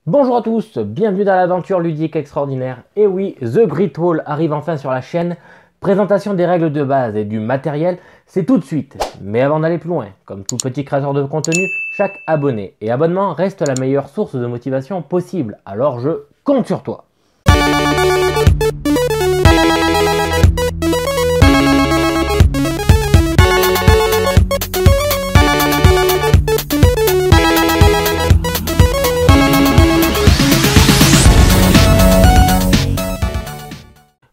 Bonjour à tous, bienvenue dans l'aventure ludique extraordinaire. Et oui, The Great Wall arrive enfin sur la chaîne. Présentation des règles de base et du matériel, c'est tout de suite. Mais avant d'aller plus loin, comme tout petit créateur de contenu, chaque abonné et abonnement reste la meilleure source de motivation possible. Alors je compte sur toi.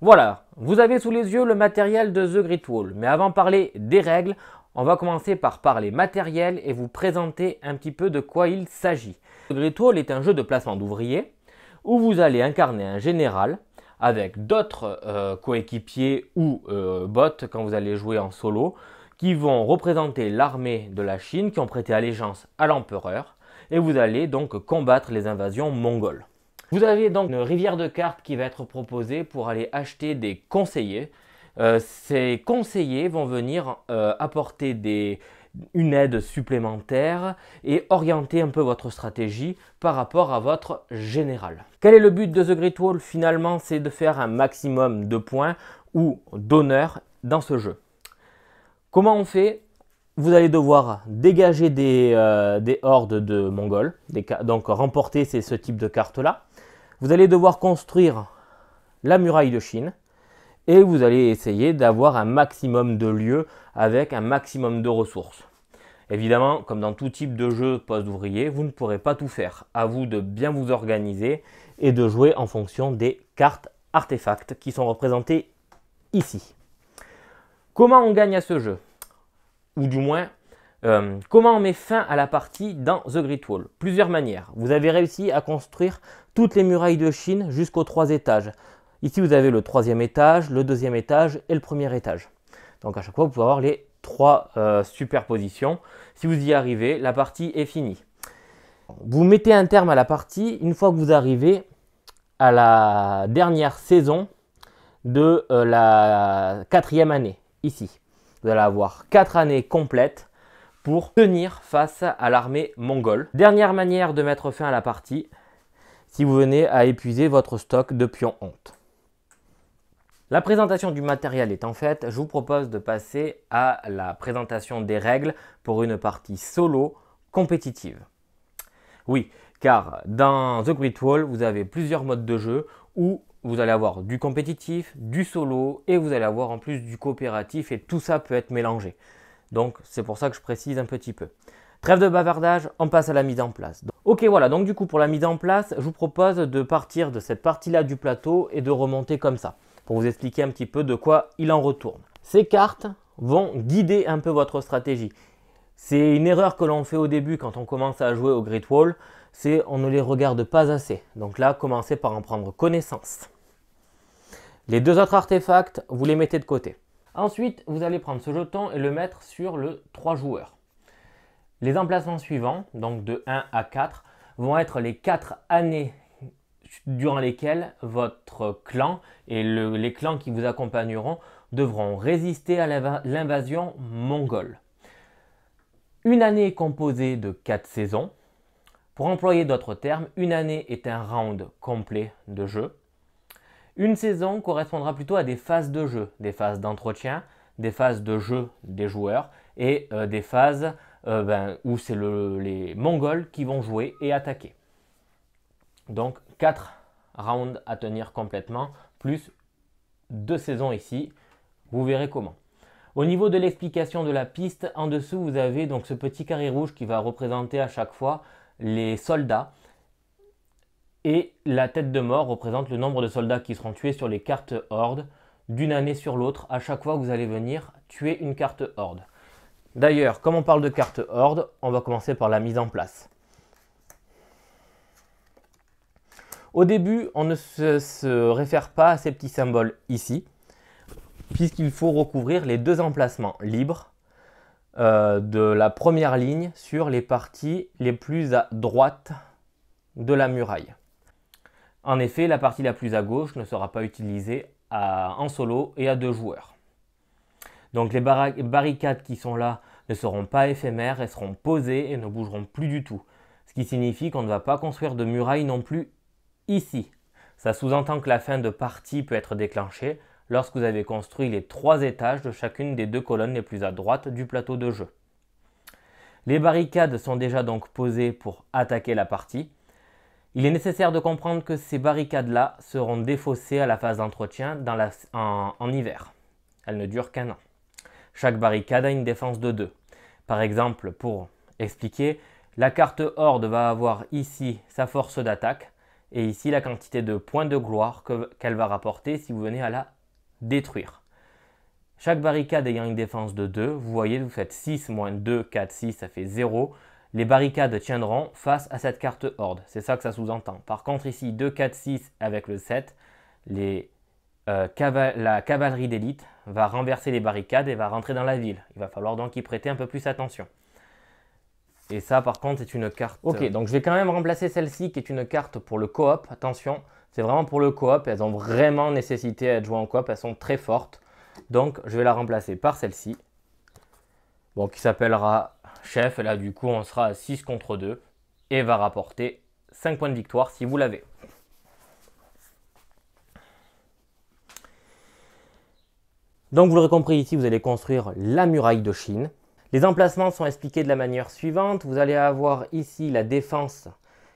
Voilà, vous avez sous les yeux le matériel de The Great Wall. Mais avant de parler des règles, on va commencer par parler matériel et vous présenter un petit peu de quoi il s'agit. The Great Wall est un jeu de placement d'ouvriers où vous allez incarner un général avec d'autres coéquipiers ou bots quand vous allez jouer en solo qui vont représenter l'armée de la Chine qui ont prêté allégeance à l'empereur et vous allez donc combattre les invasions mongoles. Vous avez donc une rivière de cartes qui va être proposée pour aller acheter des conseillers. Ces conseillers vont venir apporter une aide supplémentaire et orienter un peu votre stratégie par rapport à votre général. Quel est le but de The Great Wall? Finalement, c'est de faire un maximum de points ou d'honneur dans ce jeu. Comment on fait? Vous allez devoir dégager des hordes de Mongols, donc remporter ce type de cartes-là. Vous allez devoir construire la muraille de Chine et vous allez essayer d'avoir un maximum de lieux avec un maximum de ressources. Évidemment, comme dans tout type de jeu post-ouvrier, vous ne pourrez pas tout faire. À vous de bien vous organiser et de jouer en fonction des cartes artefacts qui sont représentées ici. Comment on gagne à ce jeu? Ou du moins, comment on met fin à la partie dans The Great Wall? Plusieurs manières. Vous avez réussi à construire toutes les murailles de Chine jusqu'aux 3 étages. Ici, vous avez le 3e étage, le 2e étage et le 1er étage. Donc à chaque fois, vous pouvez avoir les 3 superpositions. Si vous y arrivez, la partie est finie. Vous mettez un terme à la partie une fois que vous arrivez à la dernière saison de la 4e année, ici. Vous allez avoir 4 années complètes pour tenir face à l'armée mongole. Dernière manière de mettre fin à la partie, si vous venez à épuiser votre stock de pions honte. La présentation du matériel étant faite, je vous propose de passer à la présentation des règles pour une partie solo compétitive. Oui, car dans The Great Wall, vous avez plusieurs modes de jeu où vous allez avoir du compétitif, du solo et vous allez avoir en plus du coopératif et tout ça peut être mélangé. Donc c'est pour ça que je précise un petit peu. Trêve de bavardage, on passe à la mise en place. Ok, voilà, donc du coup pour la mise en place, je vous propose de partir de cette partie-là du plateau et de remonter comme ça, pour vous expliquer un petit peu de quoi il en retourne. Ces cartes vont guider un peu votre stratégie. C'est une erreur que l'on fait au début quand on commence à jouer au Great Wall, c'est on ne les regarde pas assez. Donc là, commencez par en prendre connaissance. Les 2 autres artefacts, vous les mettez de côté. Ensuite, vous allez prendre ce jeton et le mettre sur le 3 joueurs. Les emplacements suivants, donc de 1 à 4, vont être les 4 années durant lesquelles votre clan et les clans qui vous accompagneront devront résister à l'invasion mongole. Une année est composée de 4 saisons. Pour employer d'autres termes, une année est un round complet de jeu. Une saison correspondra plutôt à des phases de jeu, des phases d'entretien, des phases de jeu des joueurs et des phases où c'est les Mongols qui vont jouer et attaquer. Donc 4 rounds à tenir complètement, plus 2 saisons ici, vous verrez comment. Au niveau de l'explication de la piste, en dessous vous avez donc ce petit carré rouge qui va représenter à chaque fois les soldats. Et la tête de mort représente le nombre de soldats qui seront tués sur les cartes horde d'une année sur l'autre. À chaque fois que vous allez venir tuer une carte horde. D'ailleurs, comme on parle de carte horde, on va commencer par la mise en place. Au début, on ne se réfère pas à ces petits symboles ici, puisqu'il faut recouvrir les 2 emplacements libres de la première ligne sur les parties les plus à droite de la muraille. En effet, la partie la plus à gauche ne sera pas utilisée en solo et à 2 joueurs. Donc les barricades qui sont là ne seront pas éphémères, elles seront posées et ne bougeront plus du tout. ce qui signifie qu'on ne va pas construire de muraille non plus ici. Ça sous-entend que la fin de partie peut être déclenchée lorsque vous avez construit les 3 étages de chacune des 2 colonnes les plus à droite du plateau de jeu. Les barricades sont déjà donc posées pour attaquer la partie. Il est nécessaire de comprendre que ces barricades-là seront défaussées à la phase d'entretien en hiver. Elles ne durent qu'1 an. Chaque barricade a une défense de 2. Par exemple, pour expliquer, la carte Horde va avoir ici sa force d'attaque et ici la quantité de points de gloire qu'elle va rapporter si vous venez à la détruire. Chaque barricade ayant une défense de 2, vous voyez, vous faites 6 moins 2, 4, 6, ça fait 0. Les barricades tiendront face à cette carte Horde. C'est ça que ça sous-entend. Par contre, ici, 2, 4, 6 avec le 7, la cavalerie d'élite va renverser les barricades et va rentrer dans la ville. Il va falloir donc y prêter un peu plus attention. Et ça, par contre, c'est une carte... Ok, donc je vais quand même remplacer celle-ci qui est une carte pour le coop. Attention, c'est vraiment pour le coop. Elles ont vraiment nécessité à être jouées en coop. Elles sont très fortes. Donc, je vais la remplacer par celle-ci. Bon, qui s'appellera chef. Et là, du coup, on sera à 6 contre 2. Et va rapporter 5 points de victoire si vous l'avez. Donc, vous l'aurez compris, ici, vous allez construire la muraille de Chine. Les emplacements sont expliqués de la manière suivante. Vous allez avoir ici la défense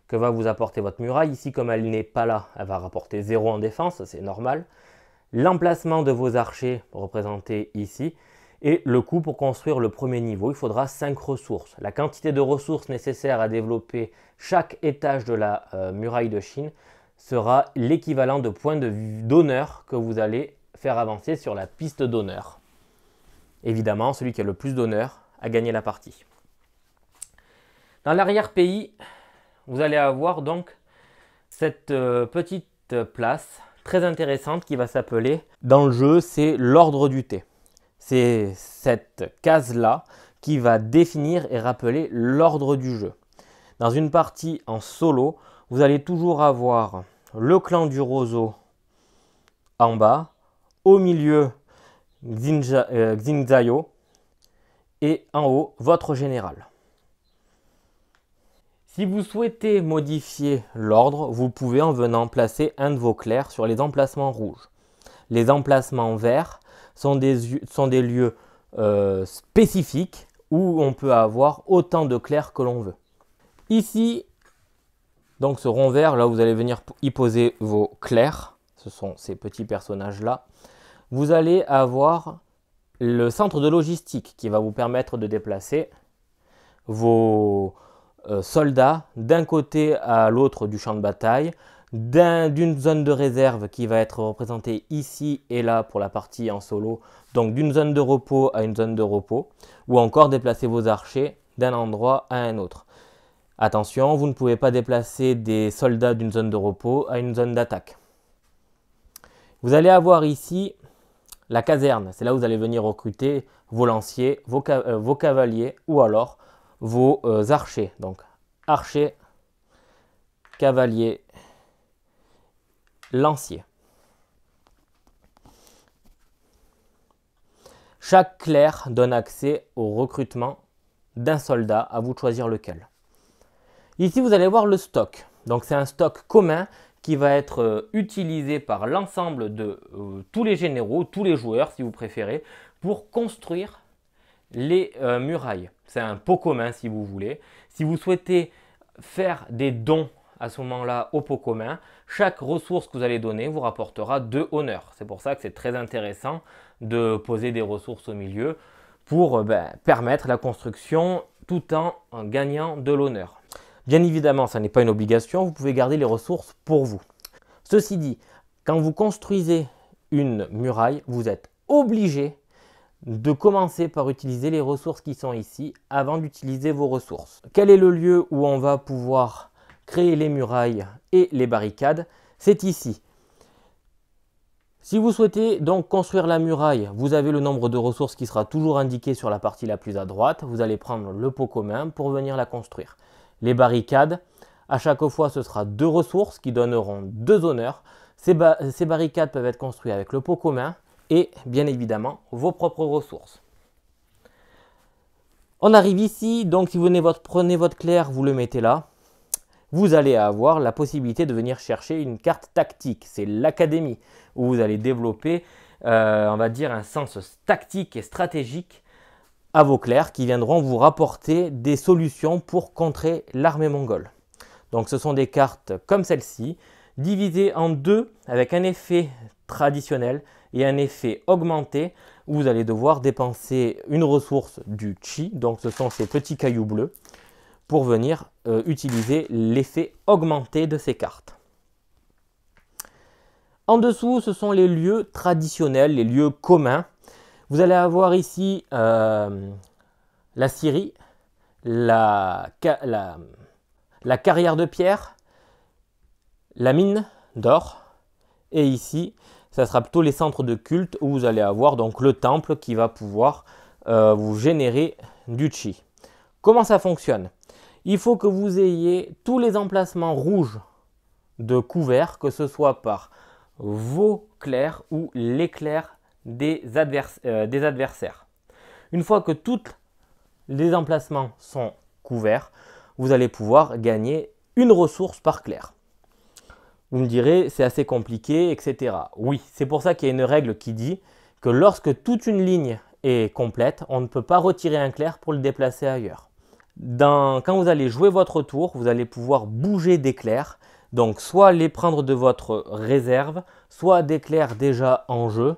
que va vous apporter votre muraille. Ici, comme elle n'est pas là, elle va rapporter 0 en défense, c'est normal. L'emplacement de vos archers représenté ici. Et le coût pour construire le premier niveau, il faudra 5 ressources. La quantité de ressources nécessaires à développer chaque étage de la muraille de Chine sera l'équivalent de points d'honneur que vous allez faire avancer sur la piste d'honneur. Évidemment, celui qui a le plus d'honneur a gagné la partie. Dans l'arrière-pays, vous allez avoir donc cette petite place très intéressante qui va s'appeler, dans le jeu, c'est l'ordre du thé. C'est cette case-là qui va définir et rappeler l'ordre du jeu. Dans une partie en solo, vous allez toujours avoir le clan du roseau en bas, au milieu Xingzhao et en haut votre général. Si vous souhaitez modifier l'ordre, vous pouvez en venant placer un de vos clercs sur les emplacements rouges. Les emplacements verts sont des lieux spécifiques où on peut avoir autant de clercs que l'on veut. Ici, donc ce rond vert, là vous allez venir y poser vos clercs, ce sont ces petits personnages-là. Vous allez avoir le centre de logistique qui va vous permettre de déplacer vos soldats d'un côté à l'autre du champ de bataille, d'une zone de réserve qui va être représentée ici et là pour la partie en solo, donc d'une zone de repos à une zone de repos, ou encore déplacer vos archers d'un endroit à un autre. Attention, vous ne pouvez pas déplacer des soldats d'une zone de repos à une zone d'attaque. Vous allez avoir ici la caserne, c'est là où vous allez venir recruter vos lanciers, vos cavaliers ou alors vos archers. Donc archers, cavaliers, lanciers. Chaque clerc donne accès au recrutement d'un soldat, à vous de choisir lequel. Ici vous allez voir le stock. Donc c'est un stock commun qui va être utilisé par l'ensemble de tous les généraux, tous les joueurs si vous préférez, pour construire les murailles. C'est un pot commun si vous voulez. Si vous souhaitez faire des dons à ce moment-là au pot commun, chaque ressource que vous allez donner vous rapportera 2 honneurs. C'est pour ça que c'est très intéressant de poser des ressources au milieu pour permettre la construction tout en gagnant de l'honneur. Bien évidemment, ça n'est pas une obligation, vous pouvez garder les ressources pour vous. Ceci dit, quand vous construisez une muraille, vous êtes obligé de commencer par utiliser les ressources qui sont ici avant d'utiliser vos ressources. Quel est le lieu où on va pouvoir créer les murailles et les barricades? C'est ici. Si vous souhaitez donc construire la muraille, vous avez le nombre de ressources qui sera toujours indiqué sur la partie la plus à droite. Vous allez prendre le pot commun pour venir la construire. Les barricades, à chaque fois, ce sera 2 ressources qui donneront 2 honneurs. Ces barricades peuvent être construites avec le pot commun et bien évidemment vos propres ressources. On arrive ici, donc si vous prenez votre clerc, vous le mettez là. vous allez avoir la possibilité de venir chercher une carte tactique. C'est l'académie où vous allez développer, on va dire, un sens tactique et stratégique à vos clercs qui viendront vous rapporter des solutions pour contrer l'armée mongole. Donc ce sont des cartes comme celle-ci, divisées en deux avec un effet traditionnel et un effet augmenté où vous allez devoir dépenser une ressource du chi, donc ce sont ces petits cailloux bleus, pour venir utiliser l'effet augmenté de ces cartes. En dessous, ce sont les lieux traditionnels, les lieux communs. Vous allez avoir ici la scierie, la carrière de pierre, la mine d'or, et ici, ça sera plutôt les centres de culte où vous allez avoir donc le temple qui va pouvoir vous générer du chi. Comment ça fonctionne? Il faut que vous ayez tous les emplacements rouges de couverts, que ce soit par vos clercs ou les clercs des adversaires. Une fois que tous les emplacements sont couverts, vous allez pouvoir gagner une ressource par clerc. Vous me direz, c'est assez compliqué, etc. Oui, c'est pour ça qu'il y a une règle qui dit que lorsque toute une ligne est complète, on ne peut pas retirer un clerc pour le déplacer ailleurs. Quand vous allez jouer votre tour, vous allez pouvoir bouger des clercs, donc soit les prendre de votre réserve, soit des clercs déjà en jeu,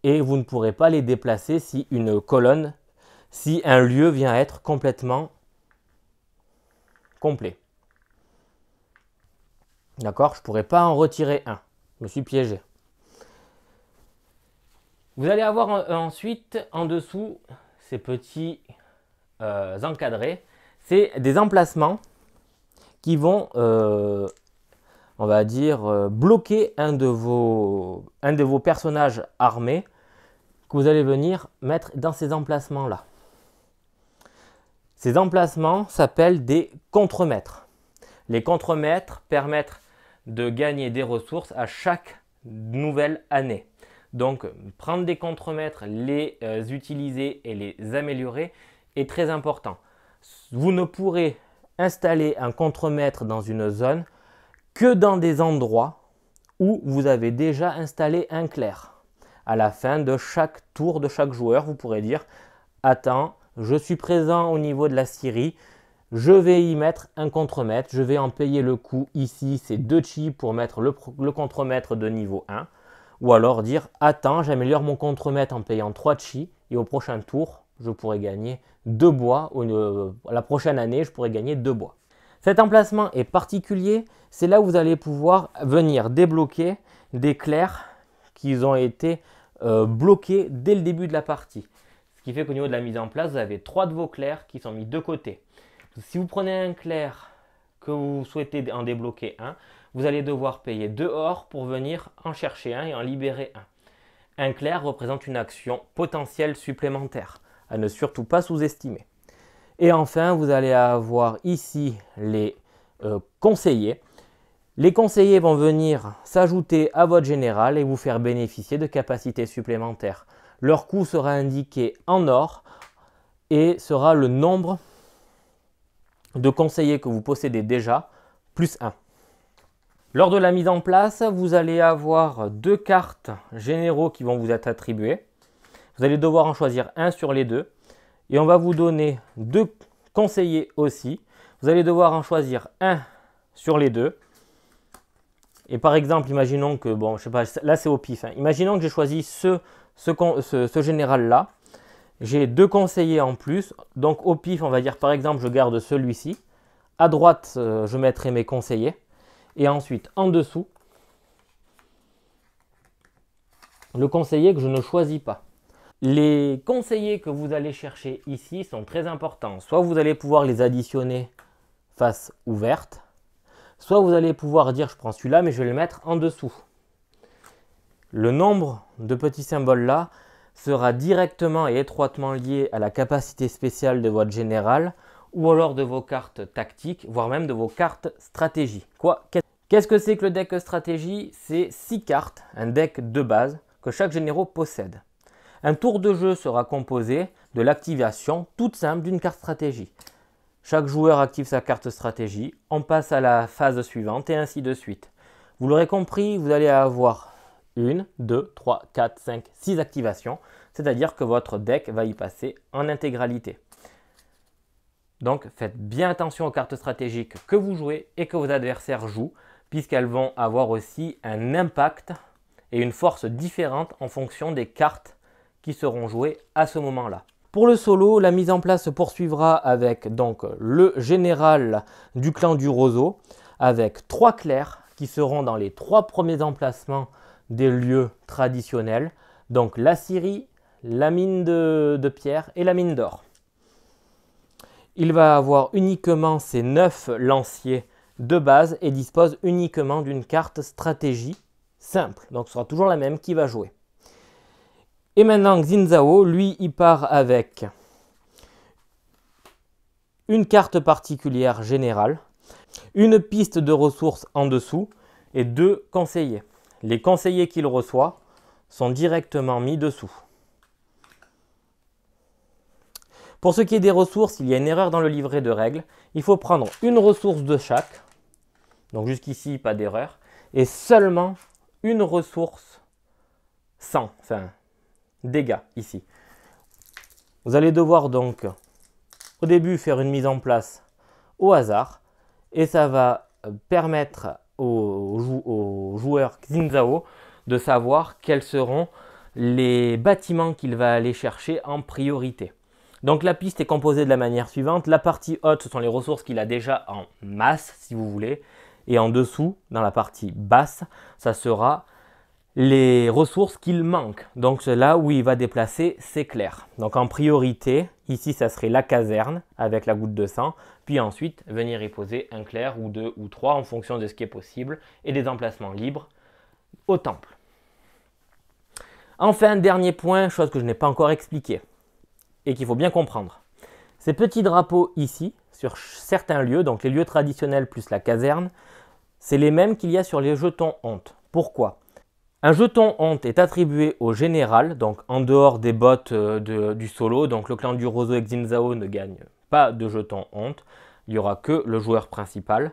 et vous ne pourrez pas les déplacer si une colonne, si un lieu vient être complètement complet. D'accord, je ne pourrais pas en retirer un. Je me suis piégé. Vous allez avoir ensuite en dessous ces petits encadrés. C'est des emplacements qui vont, on va dire, bloquer un de vos personnages armés que vous allez venir mettre dans ces emplacements-là. Ces emplacements s'appellent des contremaîtres. Les contremaîtres permettent de gagner des ressources à chaque nouvelle année. Donc, prendre des contremaîtres, les utiliser et les améliorer est très important. Vous ne pourrez installer un contremaître dans une zone que dans des endroits où vous avez déjà installé un clerc. À la fin de chaque tour de chaque joueur, vous pourrez dire « Attends, je suis présent au niveau de la scierie, je vais y mettre un contremaître, je vais en payer le coût ici, c'est 2 chi pour mettre le contremaître de niveau 1. » Ou alors dire « Attends, j'améliore mon contremaître en payant 3 chi et au prochain tour, je pourrai gagner 2 bois. La prochaine année, je pourrai gagner 2 bois. » Cet emplacement est particulier, c'est là où vous allez pouvoir venir débloquer des clercs qui ont été bloqués dès le début de la partie. Ce qui fait qu'au niveau de la mise en place, vous avez 3 de vos clercs qui sont mis de côté. Si vous prenez un clerc que vous souhaitez en débloquer un, vous allez devoir payer 2 or pour venir en chercher un et en libérer un. Un clerc représente une action potentielle supplémentaire, à ne surtout pas sous-estimer. Et enfin, vous allez avoir ici les conseillers. Les conseillers vont venir s'ajouter à votre général et vous faire bénéficier de capacités supplémentaires. Leur coût sera indiqué en or et sera le nombre de conseillers que vous possédez déjà, plus 1. Lors de la mise en place, vous allez avoir 2 cartes généraux qui vont vous être attribuées. Vous allez devoir en choisir un sur les 2. Et on va vous donner 2 conseillers aussi. Vous allez devoir en choisir un sur les 2. Et par exemple, imaginons que, bon, je sais pas, là c'est au pif. Imaginons que j'ai choisi ce général-là. J'ai 2 conseillers en plus. Donc au pif, on va dire par exemple, je garde celui-ci. À droite, je mettrai mes conseillers. Et ensuite, en dessous, le conseiller que je ne choisis pas. Les conseillers que vous allez chercher ici sont très importants. Soit vous allez pouvoir les additionner face ouverte, soit vous allez pouvoir dire je prends celui-là mais je vais le mettre en dessous. Le nombre de petits symboles là sera directement et étroitement lié à la capacité spéciale de votre général ou alors de vos cartes tactiques, voire même de vos cartes stratégie. Qu'est-ce que c'est que le deck stratégie? C'est 6 cartes, un deck de base que chaque généraux possède. Un tour de jeu sera composé de l'activation toute simple d'une carte stratégie. Chaque joueur active sa carte stratégie, on passe à la phase suivante et ainsi de suite. Vous l'aurez compris, vous allez avoir 1, 2, 3, 4, 5, 6 activations, c'est-à-dire que votre deck va y passer en intégralité. Donc faites bien attention aux cartes stratégiques que vous jouez et que vos adversaires jouent, puisqu'elles vont avoir aussi un impact et une force différente en fonction des cartes qui seront jouées à ce moment-là. Pour le solo, la mise en place se poursuivra avec donc le général du clan du roseau, avec 3 clercs qui seront dans les 3 premiers emplacements des lieux traditionnels, donc la scierie, la mine de pierre et la mine d'or. Il va avoir uniquement ces 9 lanciers de base et dispose uniquement d'une carte stratégie simple. Donc ce sera toujours la même qui va jouer. Et maintenant Xin Zhao, lui, il part avec une carte particulière générale, une piste de ressources en dessous et 2 conseillers. Les conseillers qu'il reçoit sont directement mis dessous. Pour ce qui est des ressources, il y a une erreur dans le livret de règles. Il faut prendre une ressource de chaque. Donc jusqu'ici, pas d'erreur. Et seulement une ressource sans, dégâts ici. Vous allez devoir donc au début faire une mise en place au hasard. Et ça va permettre au joueur Xin Zhao de savoir quels seront les bâtiments qu'il va aller chercher en priorité. Donc la piste est composée de la manière suivante. La partie haute, ce sont les ressources qu'il a déjà en masse, si vous voulez. Et en dessous, dans la partie basse, ça sera les ressources qu'il manque. Donc c'est là où il va déplacer ses clercs. Donc en priorité, ici, ça serait la caserne avec la goutte de sang. Puis ensuite, venir y poser un clerc ou 2 ou 3 en fonction de ce qui est possible. Et des emplacements libres au temple. Enfin, dernier point, chose que je n'ai pas encore expliquée et qu'il faut bien comprendre. Ces petits drapeaux ici, sur certains lieux, donc les lieux traditionnels plus la caserne, c'est les mêmes qu'il y a sur les jetons honte. Pourquoi? Un jeton honte est attribué au général, donc en dehors des bots du solo, donc le clan du roseau et Xin Zhao ne gagne pas de jeton honte, il n'y aura que le joueur principal.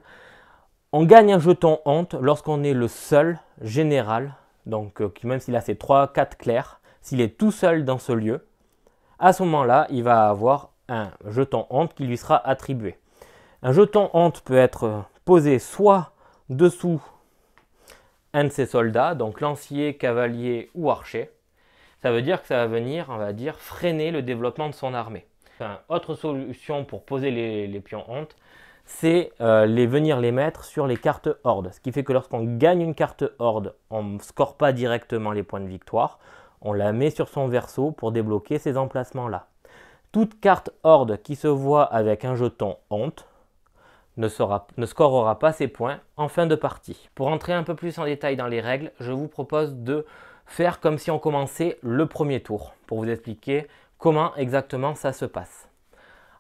On gagne un jeton honte lorsqu'on est le seul général, donc même s'il a ses 3-4 clercs, s'il est tout seul dans ce lieu, à ce moment-là, il va avoir un jeton honte qui lui sera attribué. Un jeton honte peut être posé soit dessous un de ses soldats, donc lancier, cavalier ou archer. Ça veut dire que ça va venir, on va dire, freiner le développement de son armée. Enfin, autre solution pour poser les pions honte, c'est venir les mettre sur les cartes horde. Ce qui fait que lorsqu'on gagne une carte horde, on ne score pas directement les points de victoire. On la met sur son verso pour débloquer ces emplacements-là. Toute carte horde qui se voit avec un jeton honte ne scorera pas ses points en fin de partie. Pour entrer un peu plus en détail dans les règles, je vous propose de faire comme si on commençait le premier tour pour vous expliquer comment exactement ça se passe.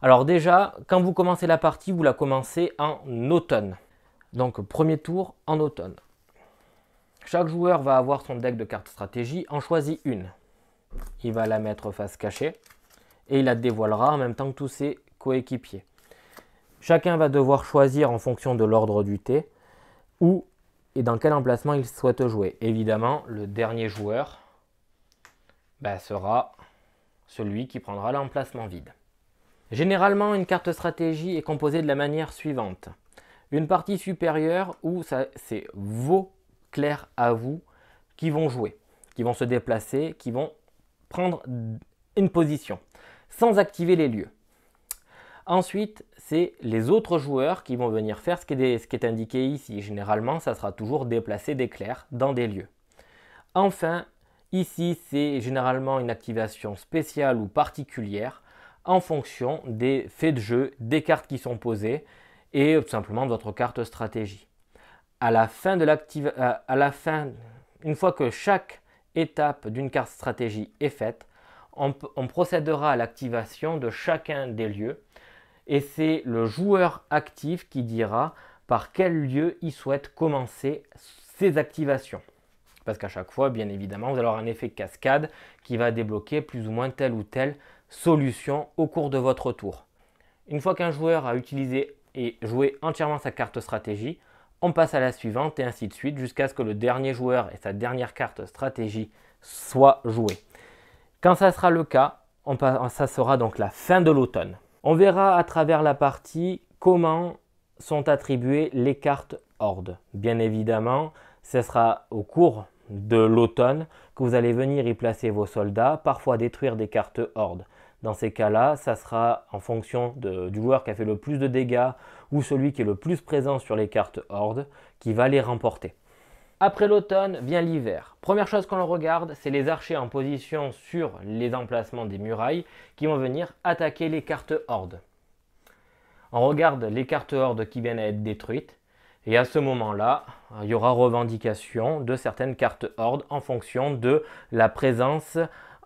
Alors déjà, quand vous commencez la partie, vous la commencez en automne. Donc premier tour en automne. Chaque joueur va avoir son deck de cartes stratégie, en choisit une. Il va la mettre face cachée et il la dévoilera en même temps que tous ses coéquipiers. Chacun va devoir choisir en fonction de l'ordre du thé où et dans quel emplacement il souhaite jouer. Évidemment, le dernier joueur sera celui qui prendra l'emplacement vide. Généralement, une carte stratégie est composée de la manière suivante. Une partie supérieure où c'est vos clercs à vous qui vont jouer, qui vont se déplacer, qui vont prendre une position sans activer les lieux. Ensuite, c'est les autres joueurs qui vont venir faire ce qui est indiqué ici. Généralement, ça sera toujours déplacer des clercs dans des lieux. Enfin, ici, c'est généralement une activation spéciale ou particulière en fonction des faits de jeu, des cartes qui sont posées et tout simplement de votre carte stratégie. Une fois que chaque étape d'une carte stratégie est faite, on procédera à l'activation de chacun des lieux et c'est le joueur actif qui dira par quel lieu il souhaite commencer ses activations. Parce qu'à chaque fois, bien évidemment, vous allez avoir un effet cascade qui va débloquer plus ou moins telle ou telle solution au cours de votre tour. Une fois qu'un joueur a utilisé et joué entièrement sa carte stratégie, on passe à la suivante et ainsi de suite jusqu'à ce que le dernier joueur et sa dernière carte stratégie soient joués. Quand ça sera le cas, ça sera donc la fin de l'automne. On verra à travers la partie comment sont attribuées les cartes Horde. Bien évidemment, ce sera au cours de l'automne que vous allez venir y placer vos soldats, parfois détruire des cartes Horde. Dans ces cas-là, ça sera en fonction du joueur qui a fait le plus de dégâts ou celui qui est le plus présent sur les cartes Horde qui va les remporter. Après l'automne vient l'hiver. Première chose qu'on regarde, c'est les archers en position sur les emplacements des murailles qui vont venir attaquer les cartes Horde. On regarde les cartes Horde qui viennent à être détruites et à ce moment-là, il y aura revendication de certaines cartes Horde en fonction de la présence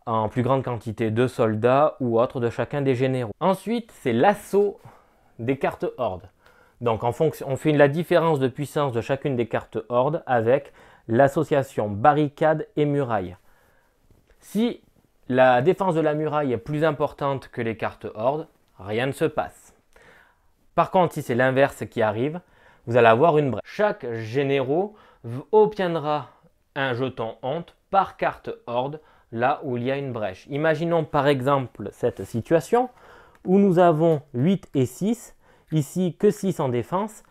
en plus grande quantité de soldats ou autres de chacun des généraux. Ensuite, c'est l'assaut des cartes Horde. Donc on fait la différence de puissance de chacune des cartes Horde avec l'association barricade et muraille. Si la défense de la muraille est plus importante que les cartes Horde, rien ne se passe. Par contre, si c'est l'inverse qui arrive, vous allez avoir une brèche. Chaque généraux obtiendra un jeton honte par carte Horde là où il y a une brèche. Imaginons par exemple cette situation où nous avons 8 et 6, ici que 6 en défense.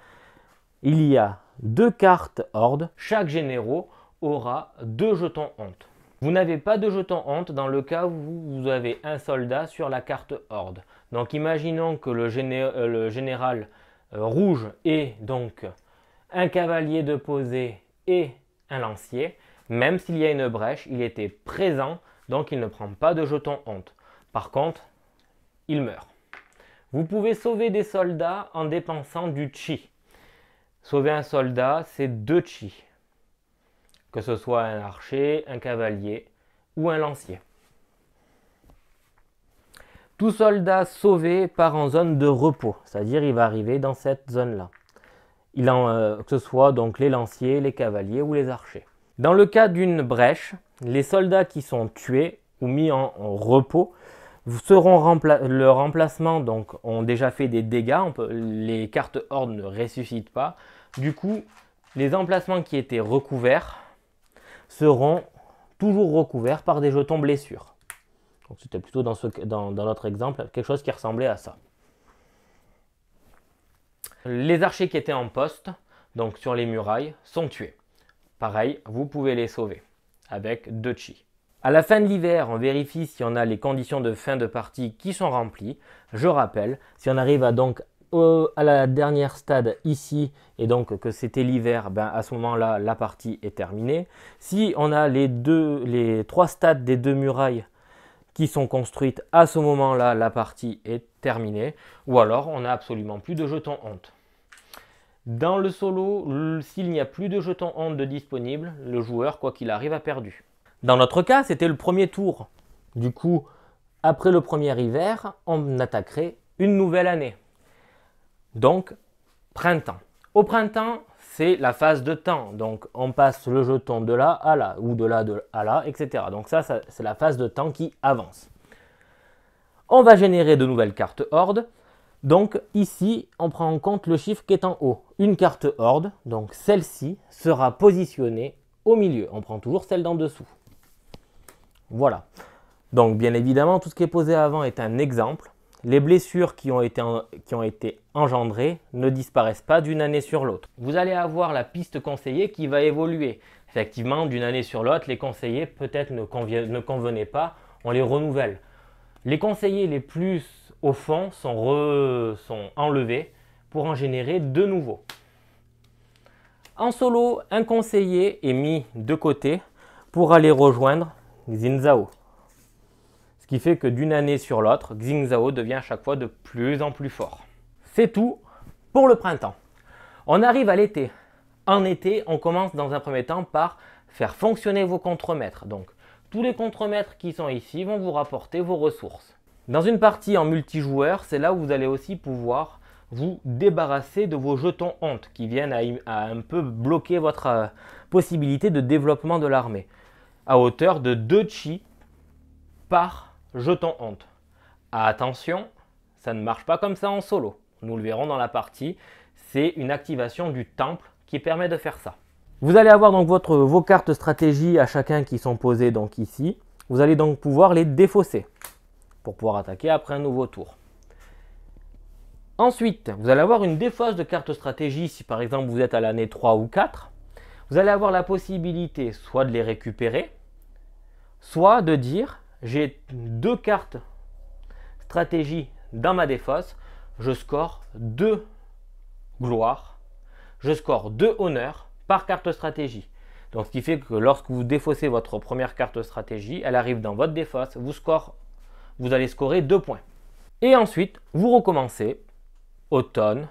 Il y a 2 cartes Horde, chaque généraux aura 2 jetons honte. Vous n'avez pas de jetons honte dans le cas où vous avez un soldat sur la carte Horde. Donc imaginons que le général rouge ait donc un cavalier de posée et un lancier. Même s'il y a une brèche, il était présent, donc il ne prend pas de jeton honte. Par contre, il meurt. Vous pouvez sauver des soldats en dépensant du chi. Sauver un soldat, c'est 2 chi. Que ce soit un archer, un cavalier ou un lancier. Tout soldat sauvé part en zone de repos, c'est-à-dire il va arriver dans cette zone-là. Que ce soit donc les lanciers, les cavaliers ou les archers. Dans le cas d'une brèche, les soldats qui sont tués ou mis en repos leur remplacement donc, ont déjà fait des dégâts. Les cartes Horde ne ressuscitent pas. Du coup, les emplacements qui étaient recouverts seront toujours recouverts par des jetons blessures. C'était plutôt dans notre exemple quelque chose qui ressemblait à ça. Les archers qui étaient en poste, donc sur les murailles, sont tués. Pareil, vous pouvez les sauver avec 2 chi. À la fin de l'hiver, on vérifie si on a les conditions de fin de partie qui sont remplies. Je rappelle, si on arrive à la dernière stade ici et donc que c'était l'hiver, à ce moment-là, la partie est terminée. Si on a les 3 stades des 2 murailles qui sont construites, à ce moment-là, la partie est terminée. Ou alors, on n'a absolument plus de jetons honte. Dans le solo, s'il n'y a plus de jetons honte de disponibles, le joueur, quoi qu'il arrive, a perdu. Dans notre cas, c'était le premier tour. Du coup, après le premier hiver, on attaquerait une nouvelle année. Donc, printemps. Au printemps, c'est la phase de temps. Donc, on passe le jeton de là à là, ou de là à là, etc. Donc ça c'est la phase de temps qui avance. On va générer de nouvelles cartes Horde. Donc ici, on prend en compte le chiffre qui est en haut. Une carte Horde, donc celle-ci, sera positionnée au milieu. On prend toujours celle d'en dessous. Voilà. Donc bien évidemment, tout ce qui est posé avant est un exemple. Les blessures qui ont été engendrées ne disparaissent pas d'une année sur l'autre. Vous allez avoir la piste conseillée qui va évoluer. Effectivement, d'une année sur l'autre, les conseillers peut-être ne convenaient pas, on les renouvelle. Les conseillers les plus au fond sont enlevés pour en générer de nouveaux. En solo, un conseiller est mis de côté pour aller rejoindre Xin-Zhao. Ce qui fait que d'une année sur l'autre, Xin-Zhao devient à chaque fois de plus en plus fort. C'est tout pour le printemps. On arrive à l'été. En été, on commence dans un premier temps par faire fonctionner vos contremaîtres. Donc, tous les contremaîtres qui sont ici vont vous rapporter vos ressources. Dans une partie en multijoueur, c'est là où vous allez aussi pouvoir vous débarrasser de vos jetons honte qui viennent à un peu bloquer votre possibilité de développement de l'armée à hauteur de 2 chi par jeton honte. Attention, Ça ne marche pas comme ça en solo. Nous le verrons dans la partie. C'est une activation du temple qui permet de faire ça. Vous allez avoir donc vos cartes stratégie à chacun qui sont posées donc ici. Vous allez donc pouvoir les défausser pour pouvoir attaquer après un nouveau tour. Ensuite, vous allez avoir une défausse de cartes stratégie si par exemple vous êtes à l'année 3 ou 4. Vous allez avoir la possibilité soit de les récupérer, soit de dire j'ai 2 cartes stratégie dans ma défausse, je score 2 gloires, je score 2 honneurs par carte stratégie. Donc ce qui fait que lorsque vous défaussez votre première carte stratégie, elle arrive dans votre défausse, vous allez scorer 2 points. Et ensuite, vous recommencez automne,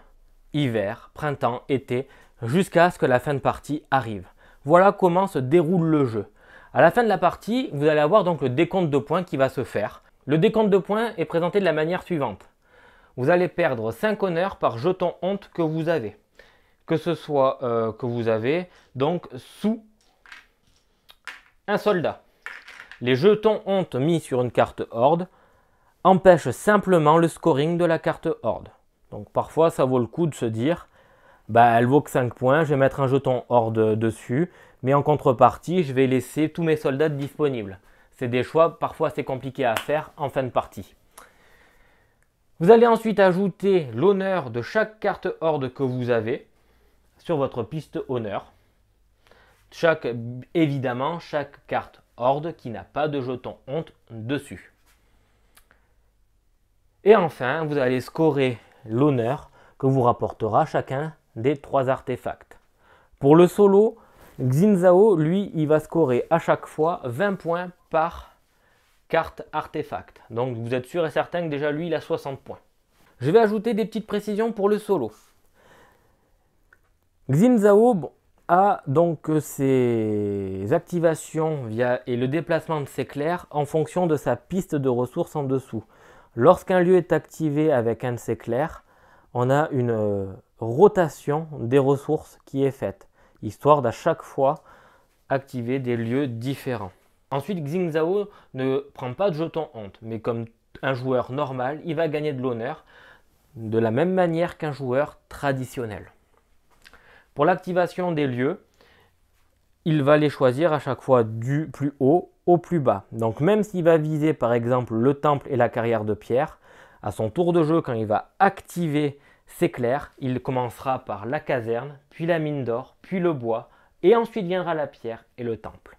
hiver, printemps, été, jusqu'à ce que la fin de partie arrive. Voilà comment se déroule le jeu. À la fin de la partie, vous allez avoir donc le décompte de points qui va se faire. Le décompte de points est présenté de la manière suivante. Vous allez perdre 5 honneurs par jeton honte que vous avez. Que ce soit que vous avez donc sous un soldat. Les jetons honte mis sur une carte horde empêchent simplement le scoring de la carte horde. Donc parfois ça vaut le coup de se dire elle vaut que 5 points, je vais mettre un jeton horde dessus, mais en contrepartie je vais laisser tous mes soldats disponibles. C'est des choix parfois assez compliqués à faire en fin de partie. Vous allez ensuite ajouter l'honneur de chaque carte horde que vous avez sur votre piste honneur. Évidemment, chaque carte horde qui n'a pas de jeton honte dessus. Et enfin, vous allez scorer l'honneur que vous rapportera chacun des 3 artefacts. Pour le solo, Xin Zhao, lui, il va scorer à chaque fois 20 points par carte artefact. Donc vous êtes sûr et certain que déjà lui, il a 60 points. Je vais ajouter des petites précisions pour le solo. Xin Zhao a donc ses activations et le déplacement de ses clairs en fonction de sa piste de ressources en dessous. Lorsqu'un lieu est activé avec un de ses clairs, on a une rotation des ressources qui est faite, histoire d'à chaque fois activer des lieux différents. Ensuite, Xin Zhao ne prend pas de jeton honte, mais comme un joueur normal, il va gagner de l'honneur de la même manière qu'un joueur traditionnel. Pour l'activation des lieux, il va les choisir à chaque fois du plus haut au plus bas. Donc même s'il va viser par exemple le temple et la carrière de pierre, à son tour de jeu, quand il va activer ses clairs, il commencera par la caserne, puis la mine d'or, puis le bois, et ensuite viendra la pierre et le temple.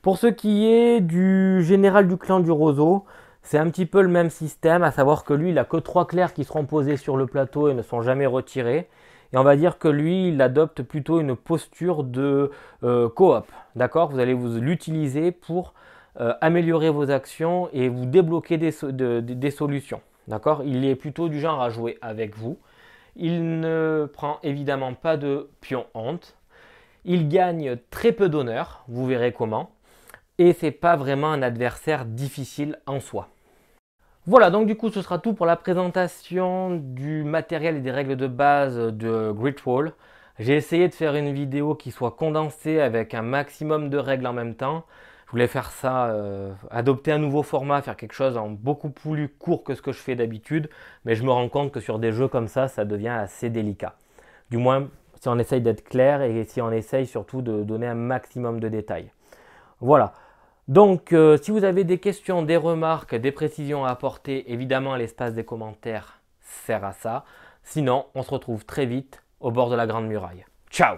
Pour ce qui est du général du clan du roseau, c'est un petit peu le même système, à savoir que lui, il n'a que 3 clairs qui seront posés sur le plateau et ne sont jamais retirés. Et on va dire que lui, il adopte plutôt une posture de coop. D'accord ? Vous allez l'utiliser pour améliorer vos actions et vous débloquer des solutions. D'accord ? Il est plutôt du genre à jouer avec vous. Il ne prend évidemment pas de pion honte. Il gagne très peu d'honneur, vous verrez comment. Et ce n'est pas vraiment un adversaire difficile en soi. Voilà, donc du coup ce sera tout pour la présentation du matériel et des règles de base de Greatwall. J'ai essayé de faire une vidéo qui soit condensée avec un maximum de règles en même temps. Je voulais faire ça, adopter un nouveau format, faire quelque chose en beaucoup plus court que ce que je fais d'habitude. Mais je me rends compte que sur des jeux comme ça devient assez délicat. Du moins si on essaye d'être clair et si on essaye surtout de donner un maximum de détails. Voilà. Donc, si vous avez des questions, des remarques, des précisions à apporter, évidemment, l'espace des commentaires sert à ça. Sinon, on se retrouve très vite au bord de la Grande Muraille. Ciao!